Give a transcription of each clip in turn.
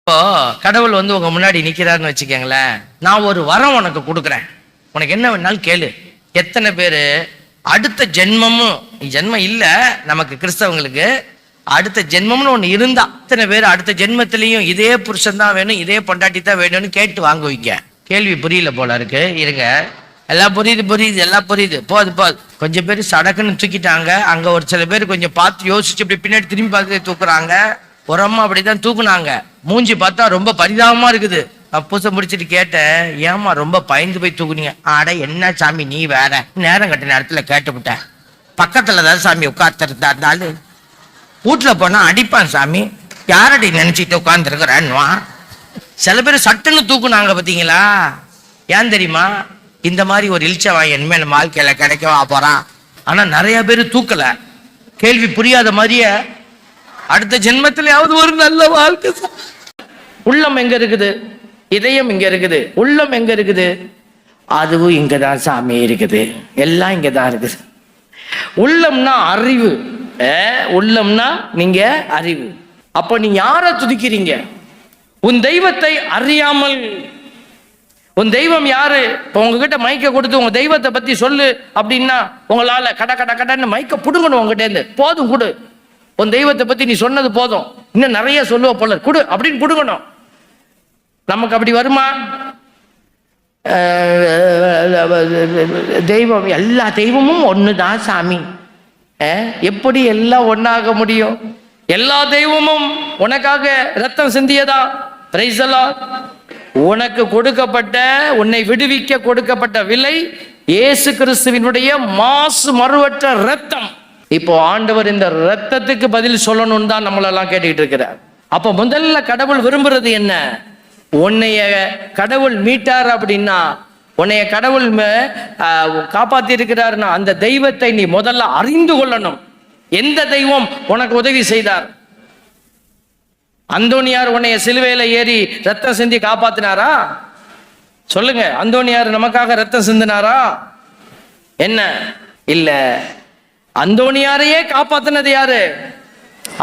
இப்போ கடவுள் உங்க முன்னாடி நிக்கிறாருன்னு வச்சுக்கோங்களேன். நான் ஒரு வரம் உனக்கு கொடுக்குறேன், உனக்கு என்ன வேணாலும் கேளு. எத்தனை பேரு அடுத்த ஜென்மமும், ஜென்மம் இல்ல நமக்கு கிறிஸ்தவங்களுக்கு, அடுத்த ஜென்மம்னு ஒண்ணு இருந்தா அத்தனை பேர் அடுத்த ஜென்மத்திலையும் இதே புருஷன் தான் வேணும், இதே பொண்டாட்டி தான் வேணும்னு கேட்டு வாங்குவீங்க. கேள்வி புரியல போல இருக்கு. இருங்க, எல்லாம் புரியுது எல்லாம் புரியுது, போது கொஞ்சம் பேர் சடக்குன்னு தூக்கிட்டாங்க. அங்க ஒரு சில பேர் கொஞ்சம் பார்த்து யோசிச்சு இப்படி பின்னாடி திரும்பி பார்த்து தூக்குறாங்க. ஒரு அம்மா அப்படிதான் தூக்குனாங்க. மூஞ்சி பார்த்தா ரொம்ப பரிதாபமா இருக்குது. பூசை முடிச்சுட்டு கேட்டேன், ஏமா ரொம்ப பயந்து போய் தூக்குனீங்க? ஆட என்ன சாமி நீ வேற, நேரம் கட்ட நேரத்துல கேட்டுவிட்ட, பக்கத்துலதான் சாமி உட்கார்த்துருந்தா இருந்தாலும் வீட்டுல போனா அடிப்பான் சாமி, யாரடி நினைச்சிட்டு உட்கார்ந்துருக்கிறேன்னுவா. சில பேர் சட்டுன்னு தூக்குனாங்க பாத்தீங்களா? ஏன் தெரியுமா? இந்த மாதிரி ஒரு இழிச்சவன் என்மே நம்ம வாழ்க்கையில கிடைக்கவா போறான். ஆனா நிறைய பேர் தூக்கல, கேள்வி புரியாத மாதிரியே அடுத்த ஜென்மத்திலேயாவது ஒரு நல்ல வாழ்க்கை. உள்ளம் எங்க இருக்குது? இதயம் இங்க இருக்குது. உள்ளம் எங்க இருக்குது? அதுவும் இங்கதான் சாமி இருக்குது. எல்லாம் இங்கதான் இருக்குது. உள்ளம்னா அறிவு. உள்ளம்னா நீங்க அறிவு. அப்ப நீ யார துதிக்கிறீங்க? உன் தெய்வத்தை அறியாமல். உன் தெய்வம் யாரு? இப்போ உங்ககிட்ட மைக்க கொடுத்து உங்க தெய்வத்தை பத்தி சொல்லு அப்படின்னா உங்களால கடன்னு மைக்க புடுங்கணும் உங்ககிட்ட இருந்து. போதும் கொடு, உன் தெய்வத்தை பத்தி நீ சொன்னது போதும், இன்னும் நிறைய சொல்லுவ போல கொடு அப்படின்னு புடுங்கணும். நமக்கு அப்படி வருமா? தெய்வம், எல்லா தெய்வமும் ஒண்ணுதான் சாமி. எப்படி எல்லாம் ஒன்னாக முடியும்? எல்லா தெய்வமும் உனக்காக ரத்தம் சிந்தியதா? Price the Lord. உனக்கு கொடுக்கப்பட்ட, உன்னை விடுவிக்க கொடுக்கப்பட்ட விலை இயேசு கிறிஸ்துவினுடைய மாசு மறுவற்ற ரத்தம். இப்போ ஆண்டவர் இந்த ரத்தத்துக்கு பதில் சொல்லணும்னு தான் நம்மளெல்லாம் கேட்டுக்கிட்டு இருக்கிறார். அப்ப முதல்ல கடவுள் விரும்புறது என்ன? உன்னைய கடவுள் மீட்டார் அப்படின்னா, உன்னைய கடவுள் காப்பாத்தி இருக்கிறார்னா அந்த தெய்வத்தை நீ முதல்ல அறிந்து கொள்ளணும். எந்த தெய்வம் உனக்கு உதவி செய்தார்? அந்தோனியார் உன்னைய சிலுவையில ஏறி ரத்தம் சிந்தி காப்பாத்தினாரா? சொல்லுங்க, அந்தோனியார் நமக்காக ரத்தம் சிந்தினாரா? என்ன இல்ல, அந்தோனியாரையே காப்பாத்தினது யாரு?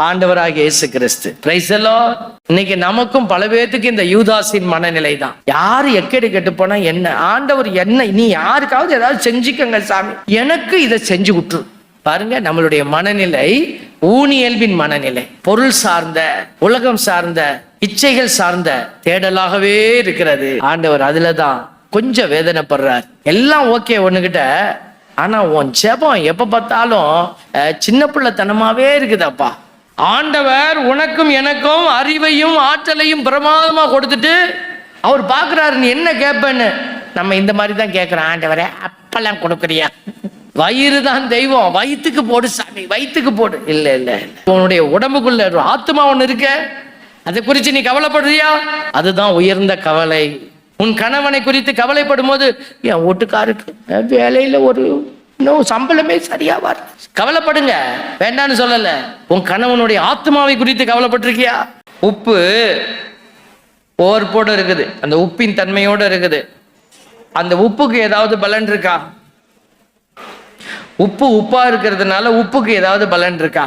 ஆண்டவராகிய இயேசு கிறிஸ்து. Price the Lord. இன்னைக்கு நமக்கும் பல பேருக்கு இந்த யூதாஸின் மனநிலை தான். யாரு எக்கடி கெட்டு போனா என்ன, ஆண்டவர் என்ன, நீ யாருக்காவது ஏதாவது செஞ்சுக்கங்க சாமி, எனக்கு இதை செஞ்சு விட்டுரு. பாருங்க, நம்மளுடைய மனநிலை ஊனியல்பின் மனநிலை, பொருள் சார்ந்த, உலகம் சார்ந்த, இச்சைகள் சார்ந்த தேடலாகவே இருக்கிறது. ஆண்டவர் அதுலதான் கொஞ்சம் வேதனைப்படுறார். எல்லாம் ஓகே ஒண்ணுகிட்ட, ஆனா உன் ஜெபம் எப்ப பார்த்தாலும் சின்ன பிள்ளைத்தனமாவே இருக்குதாப்பா. ஆண்டவர் உனக்கும் எனக்கும் அறிவையும் ஆற்றலையும் பிரமாதமா கொடுத்துட்டு அவர் பாக்குறாரு நீ என்ன கேட்பேன்னு. நம்ம இந்த மாதிரி தான் கேட்கிறோம், ஆண்டவரே அப்பெல்லாம் கொடுக்குறியா? வயிறு தான் தெய்வம், வயிற்றுக்கு போடு சாமி, வயிற்றுக்கு போடு. இல்ல இல்ல, உன்னுடைய உடம்புக்குள்ள ஒரு ஆத்மா ஒண்ணு இருக்க, அதை குறித்து நீ கவலைப்படுறியா? அதுதான் உயர்ந்த கவலை. உன் கணவனை குறித்து கவலைப்படும் போது, என் வீட்டுக்காருக்கு வேலையில ஒரு இன்னும் சம்பளமே சரியா வர, கவலைப்படுங்க, வேண்டான்னு சொல்லல. உன் கணவனுடைய ஆத்மாவை குறித்து கவலைப்பட்டிருக்கியா? உப்பு ஓர்ப்போட இருக்குது, அந்த உப்பின் தன்மையோட இருக்குது. அந்த உப்புக்கு ஏதாவது பலன் இருக்கா? உப்பு உப்பா இருக்கிறதுனால உப்புக்கு ஏதாவது பலன் இருக்கா?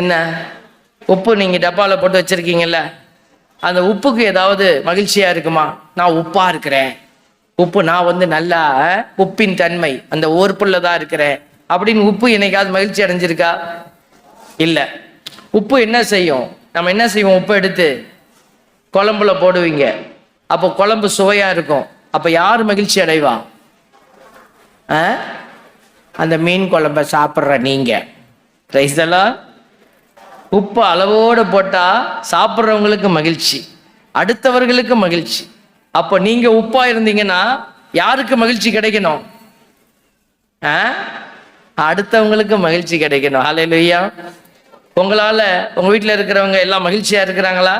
என்ன, உப்பு நீங்க டப்பால போட்டு வச்சிருக்கீங்கல்ல, அந்த உப்புக்கு ஏதாவது மகிழ்ச்சியா இருக்குமா? நான் உப்பா இருக்கிறேன், உப்பு நான் நல்லா உப்பின் தன்மை அந்த ஓர்ப்புள்ளதான் இருக்கிறேன் அப்படின்னு உப்பு என்னைக்காவது மகிழ்ச்சி அடைஞ்சிருக்கா? இல்ல. உப்பு என்ன செய்யும்? நம்ம என்ன செய்வோம்? உப்பு எடுத்து குழம்புல போடுவீங்க, அப்போ குழம்பு சுவையா இருக்கும். அப்ப யார் மகிழ்ச்சி அடைவா? அந்த மீன் குழம்ப சாப்பிட்ற நீங்க. Price the Lord. உப்பு அளவோடு போட்டா சாப்பிட்றவங்களுக்கு மகிழ்ச்சி, அடுத்தவர்களுக்கு மகிழ்ச்சி. அப்போ நீங்க உப்பா இருந்தீங்கன்னா யாருக்கு மகிழ்ச்சி கிடைக்கணும்? அடுத்தவங்களுக்கு மகிழ்ச்சி கிடைக்கணும். ஹல்லேலூயா. உங்களால உங்க வீட்டில் இருக்கிறவங்க எல்லாம் மகிழ்ச்சியா இருக்கிறாங்களா?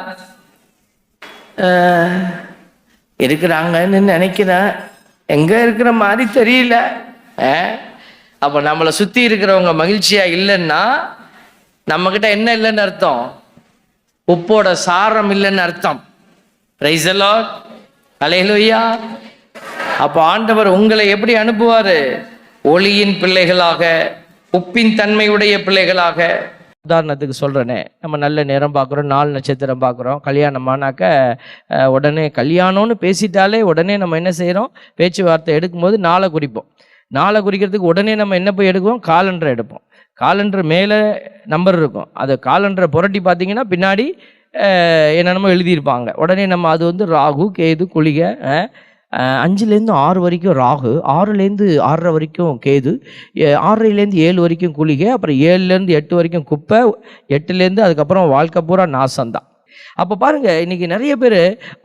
இருக்கிறாங்கன்னு நினைக்கிறேன், எங்க இருக்கிற மாதிரி தெரியல. அப்ப நம்மளை சுத்தி இருக்கிறவங்க மகிழ்ச்சியா இல்லைன்னா நம்ம கிட்ட என்ன இல்லைன்னு அர்த்தம்? உப்போட சாரம் இல்லைன்னு அர்த்தம். Praise the lord. ஹல்லேலூயா. அப்ப ஆண்டவர் உங்களை எப்படி அனுப்புவாரு? ஒளியின் பிள்ளைகளாக, உப்பின் தன்மையுடைய பிள்ளைகளாக, உதாரணத்துக்கு சொல்கிறேனே, நம்ம நல்ல நேரம் பார்க்குறோம், 4 நட்சத்திரம் பார்க்குறோம், கல்யாணம் ஆனாக்க உடனே கல்யாணம்னு பேசிட்டாலே உடனே நம்ம என்ன செய்கிறோம், பேச்சுவார்த்தை எடுக்கும்போது நாளை குறிப்போம். நாளை குறிக்கிறதுக்கு உடனே நம்ம என்ன போய் எடுக்குவோம், காலண்டரை எடுப்போம். காலண்டர் மேலே நம்பர் இருக்கும், அது காலண்டரை புரட்டி பார்த்தீங்கன்னா பின்னாடி என்னென்னமோ எழுதியிருப்பாங்க. உடனே நம்ம அது வந்து ராகு கேது குளிகை, 5லேருந்து 6 வரைக்கும் ராகு, 6லேருந்து 6:30 வரைக்கும் கேது, 6:30லேருந்து 7 வரைக்கும் குளிகை, அப்புறம் 7லேருந்து 8 வரைக்கும் குப்பை, 8லேருந்து அதுக்கப்புறம் வாழ்க்கை பூரா நாசம்தான். அப்போ பாருங்கள், இன்றைக்கி நிறைய பேர்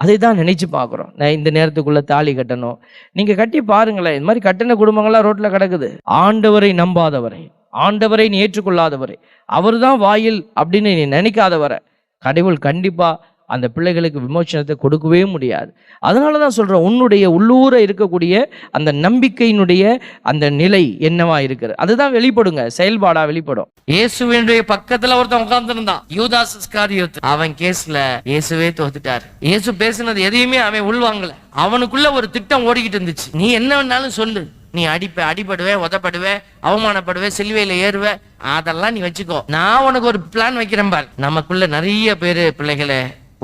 அதை தான் நினச்சி பார்க்குறோம், நான் இந்த நேரத்துக்குள்ளே தாலி கட்டணும். நீங்கள் கட்டி பாருங்களேன், இந்த மாதிரி கட்டின குடும்பங்கள்லாம் ரோட்டில் கிடக்குது. ஆண்டவரை நம்பாதவரை, ஆண்டவரை நீ ஏற்றுக்கொள்ளாதவரை, அவர் தான் வாயில் அப்படின்னு நீ நினைக்காதவரை கடவுள் கண்டிப்பாக அந்த பிள்ளைகளுக்கு விமோசனத்தை கொடுக்கவே முடியாது. அதனால தான் சொல்கிறேன், உன்னுடைய உள்ளூர இருக்கக்கூடிய அந்த நம்பிக்கையினுடைய அந்த நிலை என்னவா இருக்குது, அதுதான் வெளிப்படுங்க, செயல்பாடா வெளிப்படும். இயேசுவினுடைய பக்கத்துல ஒருத்தன் உட்கார்ந்துருந்தான், யூதாஸ் இஸ்காரியோத்து. அவன் கேஸ்ல இயேசுவே தோத்துட்டார். இயேசு பேசினது எதையுமே அவன் உள்வாங்கல. அவனுக்குள்ள ஒரு திட்டம் ஓடிக்கிட்டு இருந்துச்சு, நீ என்ன வேணாலும் சொல்லு, நீ அடிபடுவே, உதப்படுவே, அவமானப்படுவே, சிலுவையில ஏறுவே, அதெல்லாம் நீ வச்சுக்கோ, நான் உனக்கு ஒரு பிளான் வைக்கிறேன் பார். நமக்குள்ள நிறைய பேரு பிள்ளைகளே,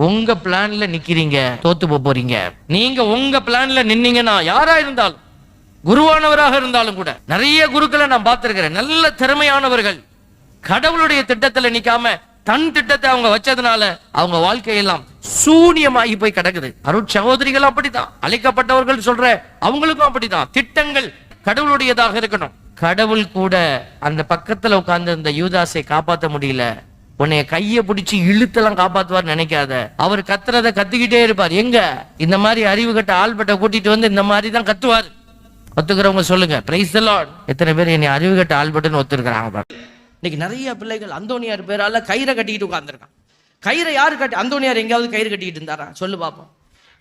உங்க பிளான்ல நிக்கிறீங்க, தோத்து போறீங்க. நீங்க உங்க பிளான்ல நின்னீங்கன்னா, யாரா இருந்தாலும், குருவானவராக இருந்தாலும் கூட, நிறைய குருக்களை நான் பார்த்திருக்கிறேன், நல்ல திறமையானவர்கள் கடவுளுடைய திட்டத்துல நிக்காம தன் திட்டத்தை அவங்க வச்சதுனால அவங்க வாழ்க்கையெல்லாம் சூனியமாகி போய் கிடக்குது. அருட்சகோதரிகள் அப்படித்தான், அழைக்கப்பட்டவர்கள் சொல்ற அவங்களுக்கும் அப்படித்தான். திட்டங்கள் கடவுளுடையதாக இருக்கணும். கடவுள் கூட அந்த பக்கத்துல உட்கார்ந்து இந்த யூதாசை காப்பாற்ற முடியல. உன்னைய கையை பிடிச்சி இழுத்தெல்லாம் காப்பாத்துவார் நினைக்காத. அவர் கத்துறத கத்திக்கிட்டே இருப்பார். எங்க இந்த மாதிரி அறிவு கட்ட ஆள்பட்ட கூட்டிட்டு வந்து இந்த மாதிரி தான் கத்துவார். ஒத்துக்கிறவங்க சொல்லுங்க, பிரைஸ் தி லார்ட். எத்தனை பேர் என்னை அறிவு கட்ட ஆள்பட்டுன்னு ஒத்துருக்கிறாங்க? இன்னைக்கு நிறைய பிள்ளைகள் அந்தோனியார் பேரால கயிறை கட்டிக்கிட்டு உட்கார்ந்துருக்கான். கயிறை யாரு கட்டி? அந்தோனியார் எங்கேயாவது கயிறு கட்டிக்கிட்டு இருந்தாரா? சொல்லு பார்ப்போம்.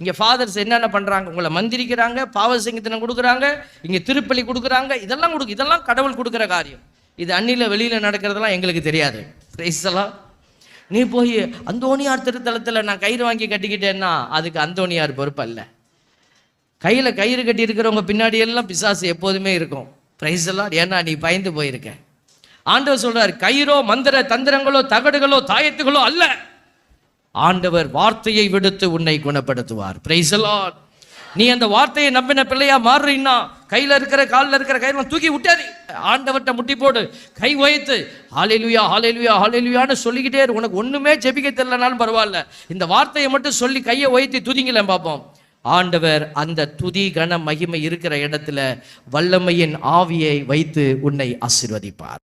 இங்க ஃபாதர்ஸ் என்னென்ன பண்றாங்க? உங்களை மந்திரிக்கிறாங்க, பாவ சங்கீதனம் கொடுக்குறாங்க, இங்க திருப்பலி கொடுக்குறாங்க, இதெல்லாம் கடவுள் கொடுக்குற காரியம். இது அன்னில வெளியில நடக்கிறதெல்லாம் எங்களுக்கு தெரியாது. நீ போய் அந்தோனியார் திருத்தலத்தில் நான் கயிறு வாங்கி கட்டிக்கிட்டேன்னா அதுக்கு அந்தோனியார் பொறுப்பு அல்ல. கையில கயிறு கட்டி இருக்கிறவங்க பின்னாடி எல்லாம் பிசாசு எப்போதுமே இருக்கும். பிரைஸ் எல்லாம். ஏன்னா நீ பயந்து போயிருக்க. ஆண்டவர் சொல்றார், கயிறோ மந்திர தந்திரங்களோ தகடுகளோ தாயத்துகளோ அல்ல, ஆண்டவர் வார்த்தையை விடுத்து உன்னை குணப்படுத்துவார். பிரைஸ் எல்லாம். நீ அந்த வார்த்தையை நம்பின பிள்ளையா மாறுறீன்னா, கையில இருக்கிற காலில் இருக்கிற கையெல்லாம் தூக்கி விட்டாரு, ஆண்டவர்கிட்ட முட்டி போடு, கை வைத்து ஹல்லேலூயா ஹல்லேலூயா ஹல்லேலூயான்னு சொல்லிக்கிட்டே இரு. உனக்கு ஒண்ணுமே ஜெபிக்க தெரியலனாலும் பரவாயில்ல, இந்த வார்த்தையை மட்டும் சொல்லி கையை வைத்து துதிங்களேன் பார்ப்போம். ஆண்டவர் அந்த துதி கன மகிமை இருக்கிற இடத்துல வல்லமையின் ஆவியை வைத்து உன்னை ஆசீர்வதிப்பார்.